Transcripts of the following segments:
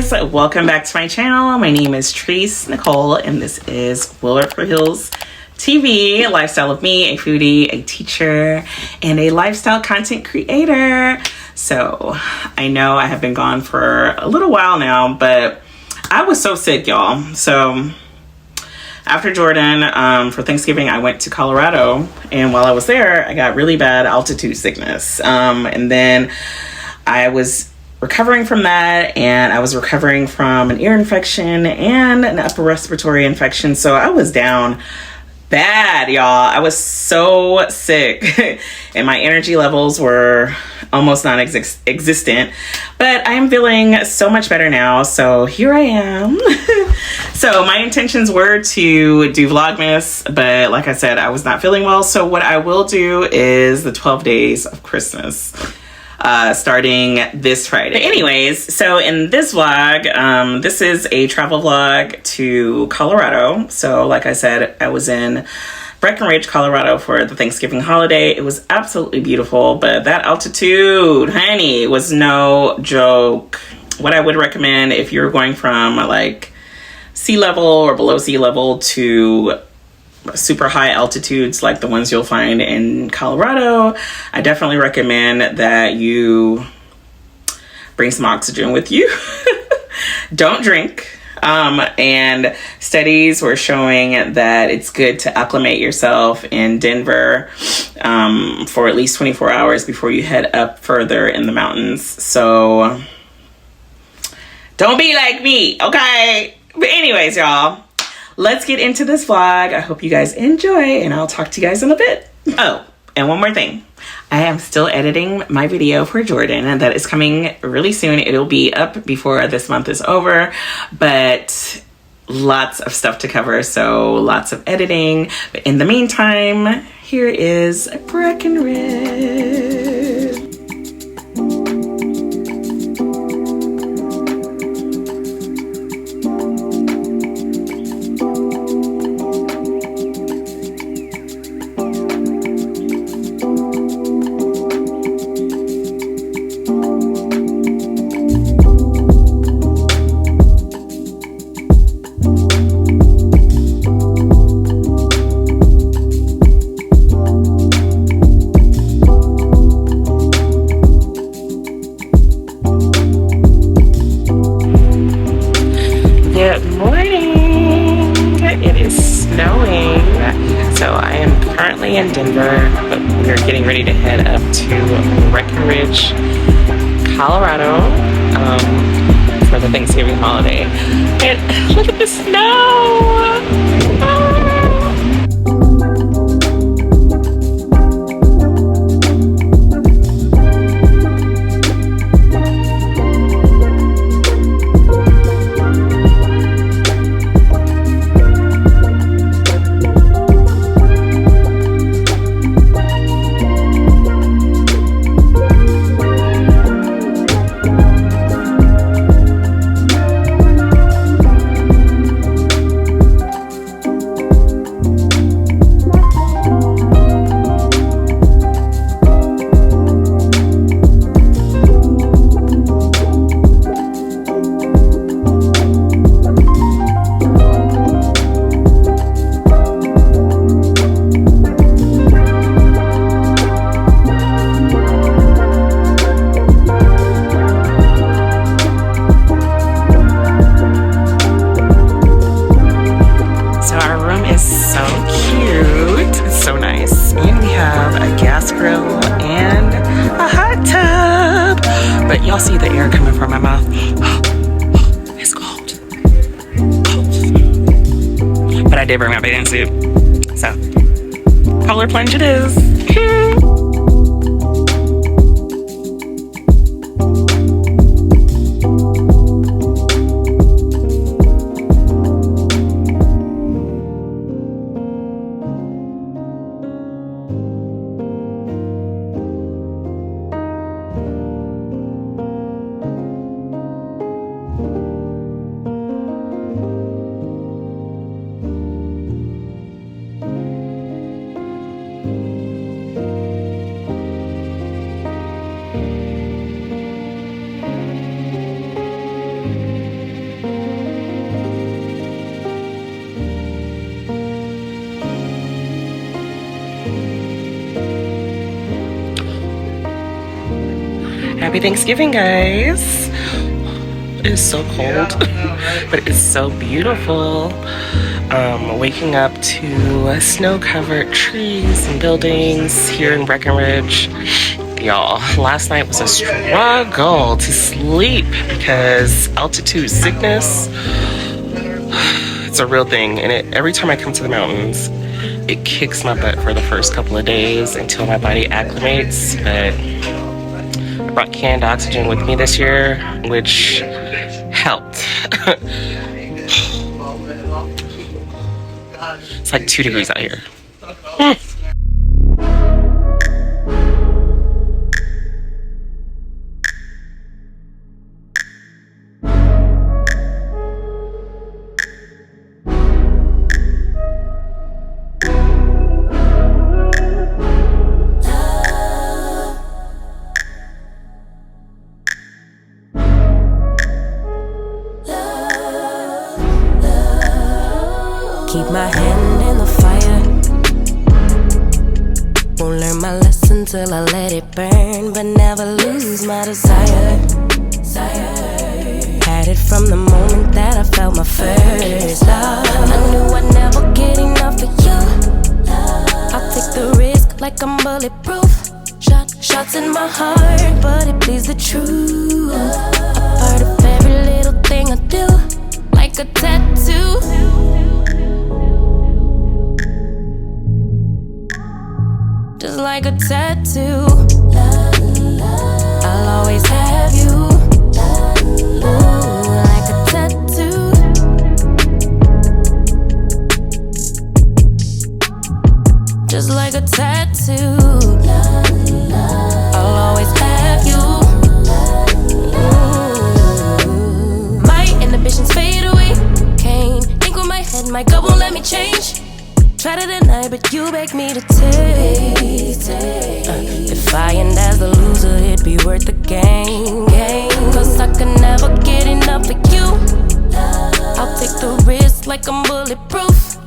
guys, welcome back to my channel. My name is Trice Nicole and this is WillWorkForHeels TV, lifestyle of me, a foodie, a teacher, and a lifestyle content creator. So I know I have been gone for a little while now, but I was so sick, y'all. So after Jordan, for Thanksgiving, I went to Colorado, and while I was there, I got really bad altitude sickness. And then I was recovering from that, and I was recovering from an ear infection and an upper respiratory infection. So I was down bad, y'all. I was so sick and my energy levels were almost non-existent, but I'm feeling so much better now. So here I am. So my intentions were to do Vlogmas, but like I said, I was not feeling well. So what I will do is the 12 days of Christmas, starting this Friday. But anyways, so in this vlog, this is a travel vlog to Colorado. So like I said, I was in Breckenridge, Colorado for the Thanksgiving holiday. It was absolutely beautiful, but that altitude, honey, was no joke. What I would recommend if you're going from like sea level or below sea level to super high altitudes like the ones you'll find in Colorado, I definitely recommend that you bring some oxygen with you. Don't drink. And studies were showing that it's good to acclimate yourself in Denver for at least 24 hours before you head up further in the mountains. So don't be like me, okay? But anyways, y'all, let's get into this vlog. I hope you guys enjoy, and I'll talk to you guys in a bit. Oh, and one more thing. I am still editing my video for Jordan, and that is coming really soon. It'll be up before this month is over, but lots of stuff to cover, so lots of editing. But in the meantime, here is Breckenridge. In Denver, but we're getting ready to head up to Breckenridge, Colorado, for the Thanksgiving holiday. And look at the snow! Oh. Y'all see the air coming from my mouth. It's cold. But I did bring my bathing suit. So, polar plunge it is. Happy Thanksgiving, guys. It is so cold, but it's so beautiful. Waking up to snow-covered trees and buildings here in Breckenridge. Y'all, last night was a struggle to sleep because altitude sickness, it's a real thing. And every time I come to the mountains, it kicks my butt for the first couple of days until my body acclimates. But I brought canned oxygen with me this year, which helped. It's like 2 degrees out here. Keep my hand in the fire. Won't learn my lesson till I let it burn, but never lose my desire. Had it from the moment that I felt my first love. I knew I'd never get enough of you. I'll take the risk like I'm bulletproof. Shots in my heart, but it bleeds the truth. A part of every little thing I do, like a tattoo. Just like a tattoo, I'll always have you. Ooh, like a tattoo. Just like a tattoo, I'll always have you. Ooh. My inhibitions fade away. Can't think with my head, my gut won't let me change. Tried to deny, but you begged me to taste. If I end as the loser, it'd be worth the game. Cause I could never get enough of you. I'll take the risk like I'm bulletproof.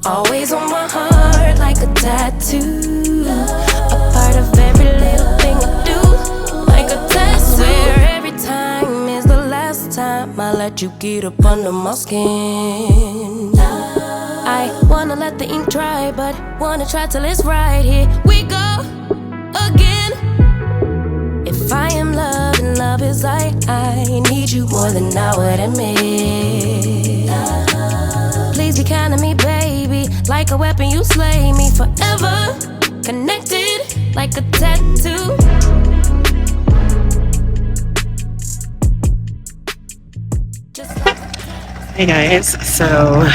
Always on my heart like a tattoo. A part of every little thing I do, like a tattoo. I swear every time is the last time I let you get up under my skin. I wanna let the ink dry, but wanna try till it's right. Here we go again. If I am love and love is I need you more than I would admit. Please be kind to me, baby. Like a weapon, you slay me forever. Connected like a tattoo. Hey guys, so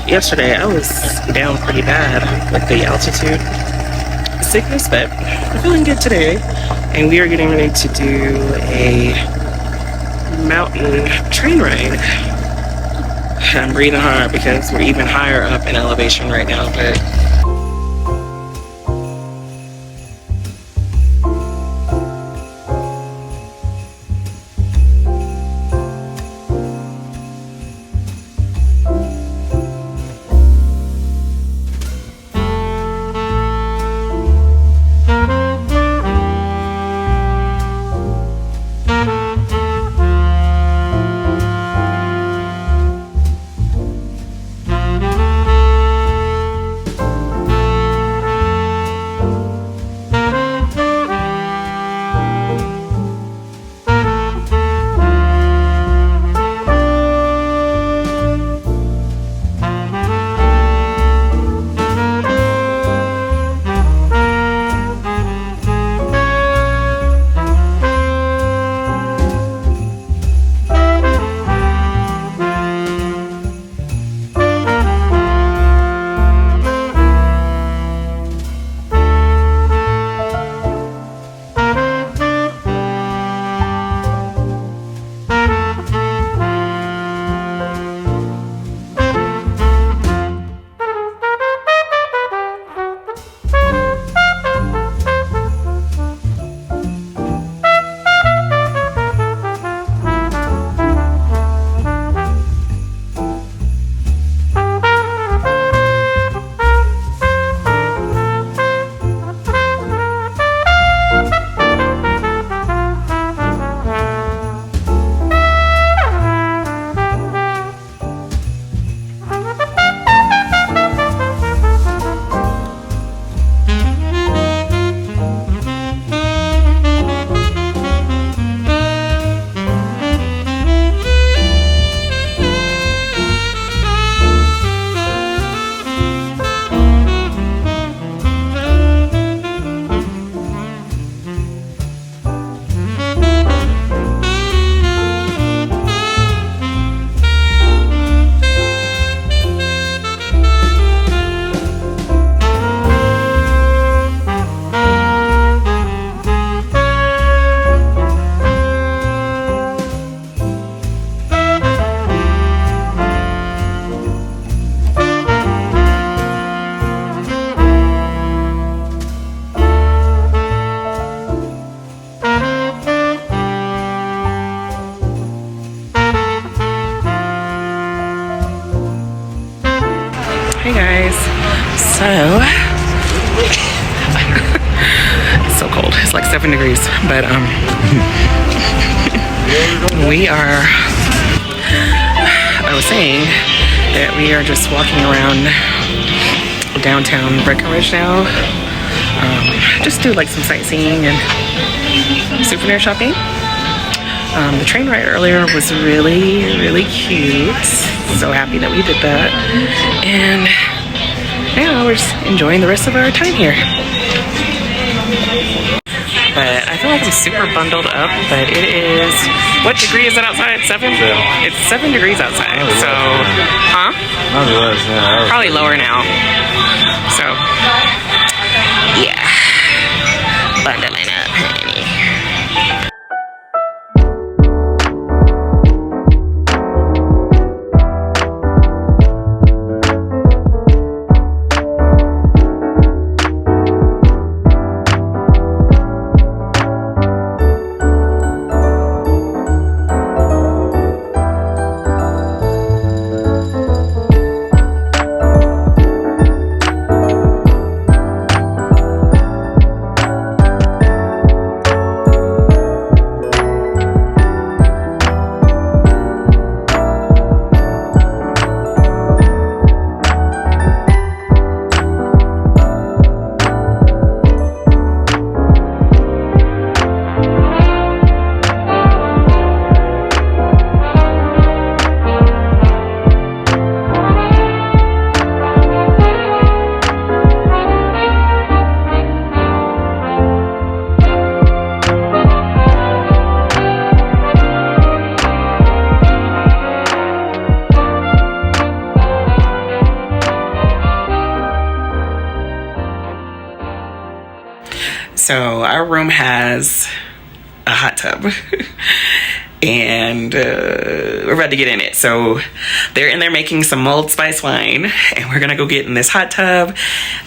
yesterday I was down pretty bad with the altitude sickness, but I'm feeling good today. And we are getting ready to do a mountain train ride. I'm breathing hard because we're even higher up in elevation right now, but It's so cold. It's like 7 degrees. But we are, I was saying that we are just walking around downtown Breckenridge now. Just do like some sightseeing and souvenir shopping. The train ride earlier was really cute. So happy that we did that. And now we're just enjoying the rest of our time here. But I feel like I'm super bundled up, but it is, what degree is it outside? 7? It's 7 degrees outside, so, huh? Probably lower now. So, yeah. Bundling up, honey. So our room has a hot tub and we're about to get in it. So they're in there making some mulled spice wine and we're gonna go get in this hot tub.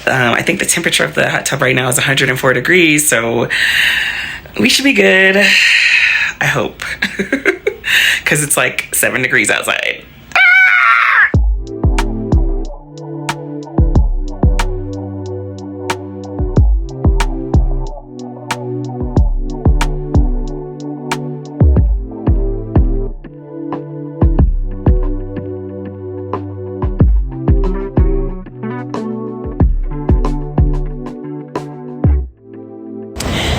I think the temperature of the hot tub right now is 104 degrees. So we should be good, I hope, because it's like 7 degrees outside.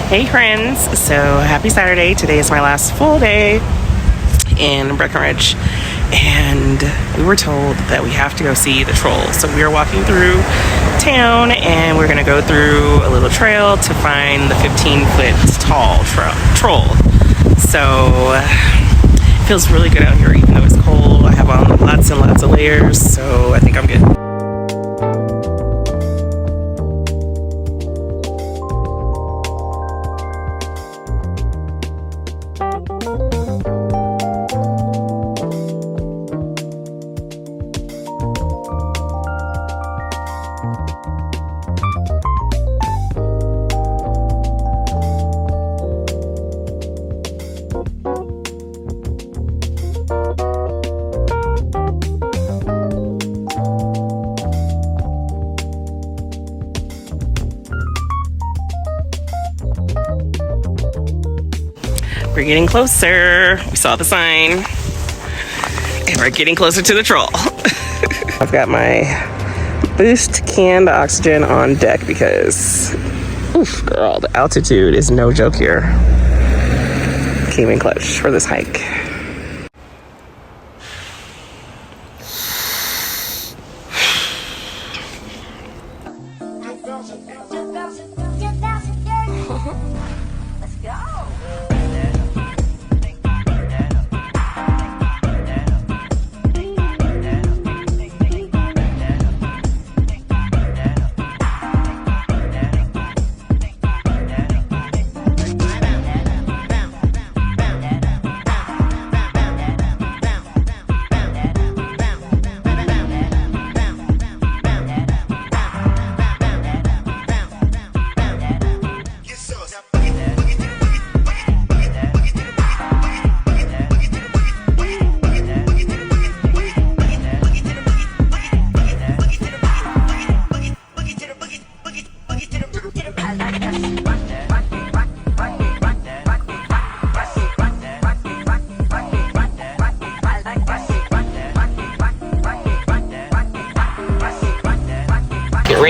Hey friends, so happy Saturday. Today is my last full day in Breckenridge and we were told that we have to go see the troll. So we are walking through town and we're gonna go through a little trail to find the 15-foot tall troll. So it feels really good out here even though it's cold. I have on lots and lots of layers, so I think I'm good. We're getting closer. We saw the sign. And we're getting closer to the troll. I've got my Boost canned oxygen on deck because, oof, girl, the altitude is no joke here. Came in clutch for this hike. Let's go.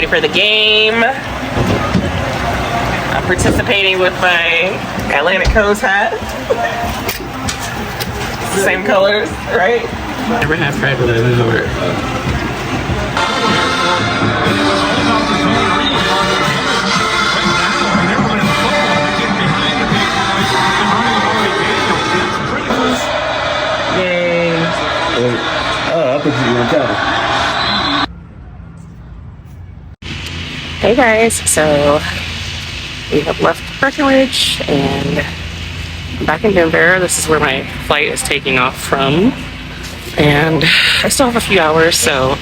excited for the game. I'm participating with my Atlantic Coast hat. Same colors, right? Never had fried banana before. Yay. I think you were down. Hey guys, so we have left Breckenridge and I'm back in Denver. This is where my flight is taking off from. And I still have a few hours, so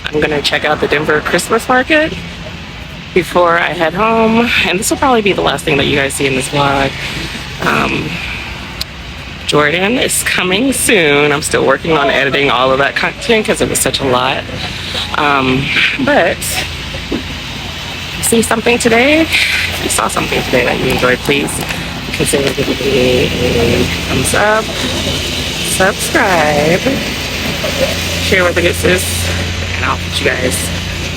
I'm gonna check out the Denver Christmas market before I head home. And this will probably be the last thing that you guys see in this vlog. Jordan is coming soon. I'm still working on editing all of that content because it was such a lot. But if you see something today, if you saw something today that you enjoyed, please consider giving me a thumbs up, subscribe, share with the good sis, and I'll catch you guys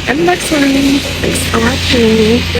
in the next one. Thanks for watching.